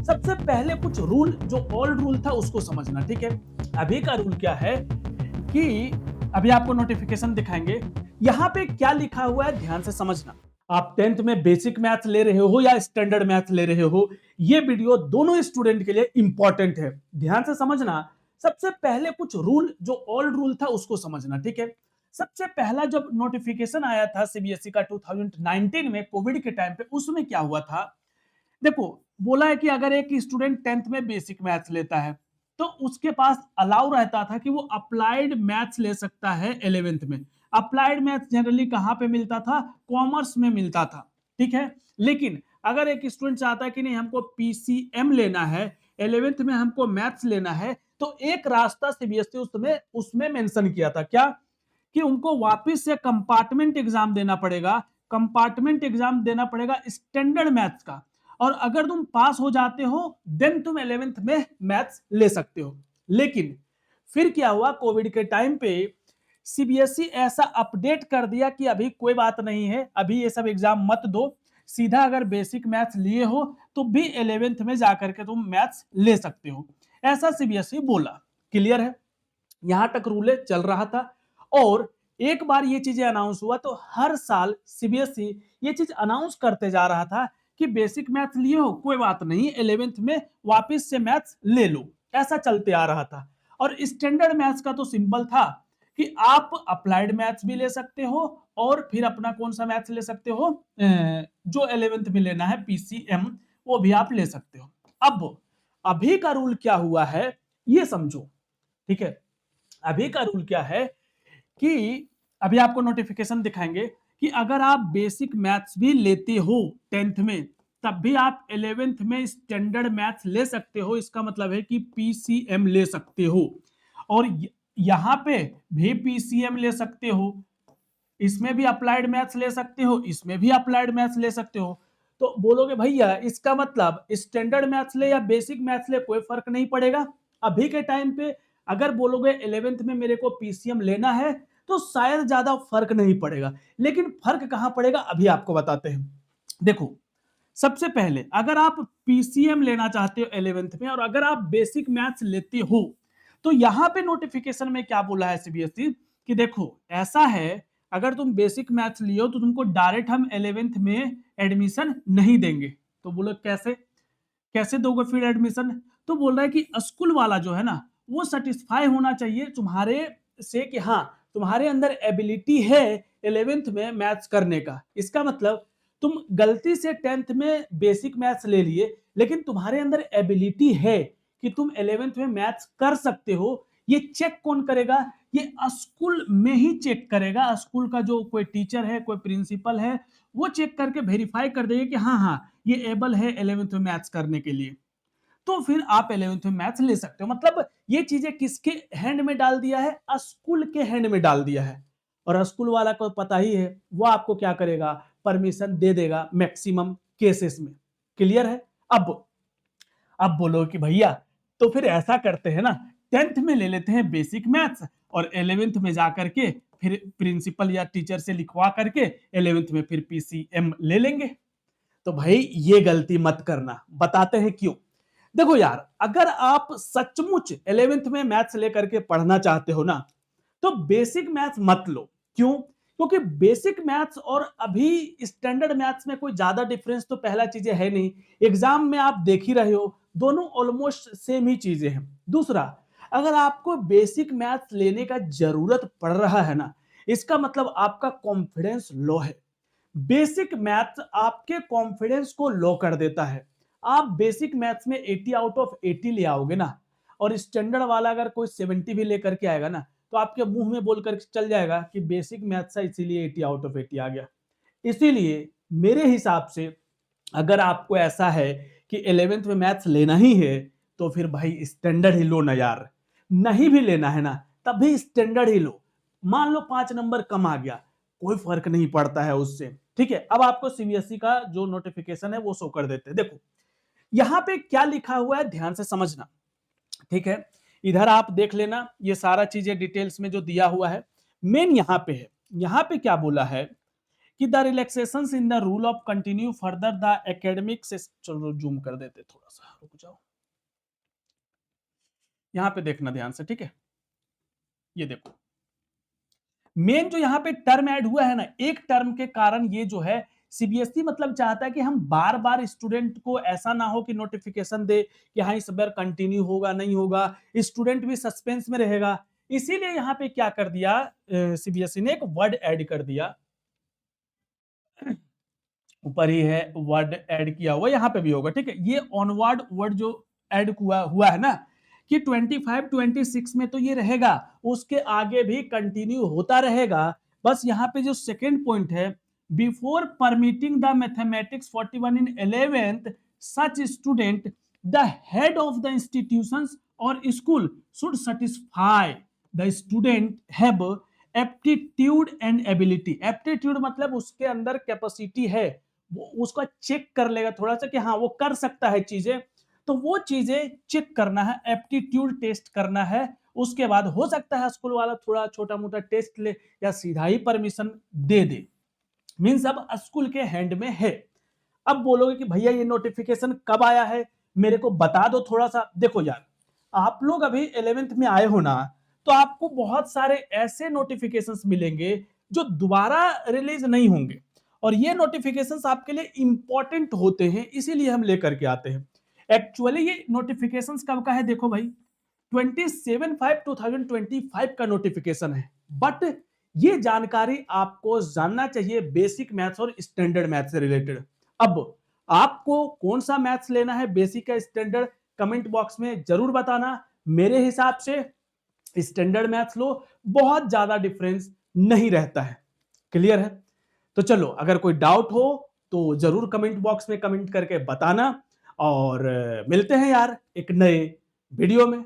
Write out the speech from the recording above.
सबसे पहले कुछ रूल जो ओल्ड रूल था उसको समझना, ठीक है। अभी का रूल क्या है कि अभी आपको नोटिफिकेशन दिखाएंगे, यहां पे क्या लिखा हुआ है ध्यान से समझना। आप 10th में बेसिक मैथ्स ले रहे हो या स्टैंडर्ड मैथ्स ले रहे हो, ये वीडियो दोनों स्टूडेंट के लिए इंपॉर्टेंट है, ध्यान से समझना। सबसे पहले कुछ रूल जो ओल्ड रूल था उसको समझना, ठीक है। सबसे पहला जब नोटिफिकेशन आया था सीबीएसई का 2019 में कोविड के टाइम पे, उसमें क्या हुआ था, देखो बोला है कि अगर एक स्टूडेंट 10th में बेसिक मैथ्स लेता है तो उसके पास अलाउ रहता था कि वो अप्लाइड मैथ्स ले सकता है 11th में। अप्लाइड मैथ्स जनरली कहां पे मिलता था, कॉमर्स में मिलता था, ठीक है। लेकिन अगर एक स्टूडेंट चाहता है कि नहीं हमको पीसीएम लेना है, 11th में हमको मैथ्स लेना है, तो एक रास्ता सीबीएसई उसमें उसमें मेंशन किया था, क्या कि उनको वापस से कंपार्टमेंट एग्जाम देना पड़ेगा, कंपार्टमेंट एग्जाम देना पड़ेगा स्टैंडर्ड मैथ्स का। और अगर तुम पास हो जाते हो देन तुम 11th में मैथ्स ले सकते हो। लेकिन फिर क्या हुआ, कोविड के टाइम पे सीबीएसई ऐसा अपडेट कर दिया कि अभी कोई बात नहीं है, अभी ये सब एग्जाम मत दो, सीधा अगर बेसिक मैथ्स लिए हो तो भी 11th में जाकर के तुम मैथ्स ले सकते हो, ऐसा सीबीएसई बोला। क्लियर है, यहां तक रूल चल रहा था। और एक बार ये चीजें अनाउंस हुआ तो हर साल सीबीएसई ये चीज अनाउंस करते जा रहा था कि बेसिक मैथ्स लिए हो कोई बात नहीं, 11th में वापस से मैथ्स ले लो, ऐसा चलते आ रहा था। और स्टैंडर्ड मैथ्स का तो सिंपल था कि आप अप्लाइड मैथ्स भी ले सकते हो और फिर अपना कौन सा मैथ्स ले सकते हो, जो 11th में लेना है पीसीएम, वो भी आप ले सकते हो। अब अभी का रूल क्या हुआ है ये समझो, ठीक है। अभी का रूल क्या है कि अभी आपको नोटिफिकेशन दिखाएंगे कि अगर आप बेसिक मैथ्स भी लेते हो 10th में, तब भी आप 11th में स्टैंडर्ड मैथ्स ले सकते हो। इसका मतलब है कि पीसीएम ले सकते हो, और यहां पे भी पीसीएम ले सकते हो, इसमें भी अप्लाइड मैथ्स ले सकते हो, इसमें भी अप्लाइड मैथ्स ले सकते हो। तो बोलोगे भैया इसका मतलब स्टैंडर्ड मैथ्स ले या बेसिक मैथ्स ले कोई फर्क नहीं पड़ेगा। अभी के टाइम पे अगर बोलोगे 11th में मेरे को पीसीएम लेना है तो शायद ज्यादा फर्क नहीं पड़ेगा। लेकिन फर्क कहां पड़ेगा अभी आपको बताते हैं। देखो सबसे पहले अगर आप पीसीएम लेना चाहते हो 11th में और अगर आप बेसिक मैथ्स लेते हो, तो यहां पे नोटिफिकेशन में क्या बोला है सीबीएसई कि देखो ऐसा है, अगर तुम बेसिक मैथ्स लियो तो तुमको डायरेक्ट हम 11th में एडमिशन नहीं देंगे। तो बोलो कैसे, कैसे दोगे फिर एडमिशन, तो बोल रहा है कि स्कूल वाला जो है ना वो सेटिस्फाई होना चाहिए तुम्हारे से कि हाँ तुम्हारे अंदर एबिलिटी है 11th में मैथ्स करने का। इसका मतलब तुम गलती से 10th में बेसिक मैथ्स ले लिए लेकिन तुम्हारे अंदर एबिलिटी है कि तुम 11th में मैथ्स कर सकते हो। ये चेक कौन करेगा, ये स्कूल में ही चेक करेगा, स्कूल का जो कोई टीचर है कोई प्रिंसिपल है वो चेक करके वेरीफाई कर देगा कि हाँ हाँ ये एबल है 11th में मैथ्स करने के लिए। तो फिर आप 11th में मैथ्स ले सकते हो। मतलब ये चीजें किसके हैंड में डाल दिया है, स्कूल के हैंड में डाल दिया है। और स्कूल वाला को पता ही है वो आपको क्या करेगा, परमिशन दे देगा मैक्सिमम केसेस में। क्लियर है। अब बोलो कि भैया तो फिर ऐसा करते हैं ना, 10th में ले लेते हैं बेसिक मैथ्स और 11th में जाकर के फिर प्रिंसिपल या टीचर से लिखवा करके 11th में फिर पीसीएम ले लेंगे। तो भाई ये गलती मत करना, बताते हैं क्यों। देखो यार अगर आप सचमुच 11th में मैथ्स लेकर के पढ़ना चाहते हो ना तो बेसिक मैथ्स मत लो। क्यों, क्योंकि बेसिक मैथ्स और अभी स्टैंडर्ड मैथ्स में कोई ज्यादा डिफरेंस तो पहला चीजें है नहीं, एग्जाम में आप देख ही रहे हो दोनों ऑलमोस्ट सेम ही चीजें हैं। दूसरा, अगर आपको बेसिक मैथ्स लेने का जरूरत पड़ रहा है ना, इसका मतलब आपका कॉन्फिडेंस लो है। बेसिक मैथ्स आपके कॉन्फिडेंस को लो कर देता है। आप बेसिक मैथ्स में 80 आउट ऑफ 80 ले आओगे ना, और स्टैंडर्ड वाला अगर कोई 70 भी लेकर के आएगा ना तो आपके मुंह में बोलकर चल जाएगा कि बेसिक मैथ्स है इसीलिए 80 आउट ऑफ 80 आ गया। इसीलिए मेरे हिसाब से अगर आपको ऐसा है कि 11th में मैथ्स लेना ही है तो फिर भाई स्टैंडर्ड ही लो ना यार। नहीं भी लेना है ना तब भी स्टैंडर्ड ही लो। मान लो 5 नंबर कम आ गया, कोई फर्क नहीं पड़ता है उससे। ठीक है, अब आपको सीबीएसई का जो नोटिफिकेशन है वो शो कर देते हैं। देखो यहां पे क्या लिखा हुआ है ध्यान से समझना, ठीक है। इधर आप देख लेना, ये सारा चीजें डिटेल्स में जो दिया हुआ है। मेन यहां पे है, यहां पे क्या बोला है कि the relaxations in the rule of continue further the academic से, चलो जूम कर देते थोड़ा सा, रुक जाओ, यहां पे देखना ध्यान से, ठीक है। ये देखो मेन जो यहाँ पे टर्म ऐड हुआ है ना, एक टर्म के कारण ये जो है सीबीएसई मतलब चाहता है कि हम बार बार स्टूडेंट को ऐसा ना हो कि नोटिफिकेशन दे कि हाँ इस बार कंटिन्यू होगा नहीं होगा, स्टूडेंट भी सस्पेंस में रहेगा। इसीलिए यहाँ पे क्या कर दिया सीबीएसई ने, एक वर्ड ऐड कर दिया, ऊपर ही है वर्ड ऐड किया हुआ, यहाँ पे भी होगा, ठीक है। ये ऑनवर्ड वर्ड जो ऐड हुआ है ना कि 25 26 में तो ये रहेगा, उसके आगे भी कंटिन्यू होता रहेगा। बस यहाँ पे जो सेकंड पॉइंट है, before permitting the mathematics 41 in 11th such student the head of the institutions और school should satisfy the student have aptitude and ability. Aptitude मतलब उसके अंदर कैपेसिटी है, वो उसका चेक कर लेगा थोड़ा सा कि हाँ वो कर सकता है चीजें, तो वो चीजें चेक करना है, एप्टीट्यूड टेस्ट करना है। उसके बाद हो सकता है स्कूल वाला थोड़ा छोटा मोटा टेस्ट ले या सीधा ही परमिशन दे दे, मीन्स अब स्कूल के हैंड में है। अब बोलोगे कि भैया ये नोटिफिकेशन कब आया है, मेरे को बता दो थोड़ा सा। देखो यार, आप लोग अभी 11th में आए हो ना, तो आपको बहुत सारे ऐसे नोटिफिकेशंस मिलेंगे जो दोबारा रिलीज नहीं होंगे, और ये नोटिफिकेशंस आपके लिए इंपॉर्टेंट होते हैं, इसीलिए हम लेकर के आते हैं। एक्चुअली ये नोटिफिकेशंस कब का है, देखो भाई 27/5/2025 का नोटिफिकेशन है, बट ये जानकारी आपको जानना चाहिए बेसिक मैथ्स और स्टैंडर्ड मैथ्स से रिलेटेड। अब आपको कौन सा मैथ्स लेना है, बेसिक का स्टैंडर्ड, कमेंट बॉक्स में जरूर बताना। मेरे हिसाब से स्टैंडर्ड मैथ्स लो, बहुत ज्यादा डिफरेंस नहीं रहता है। क्लियर है? तो चलो, अगर कोई डाउट हो तो जरूर कमेंट बॉक्स में कमेंट करके बताना, और मिलते हैं यार एक नए वीडियो में।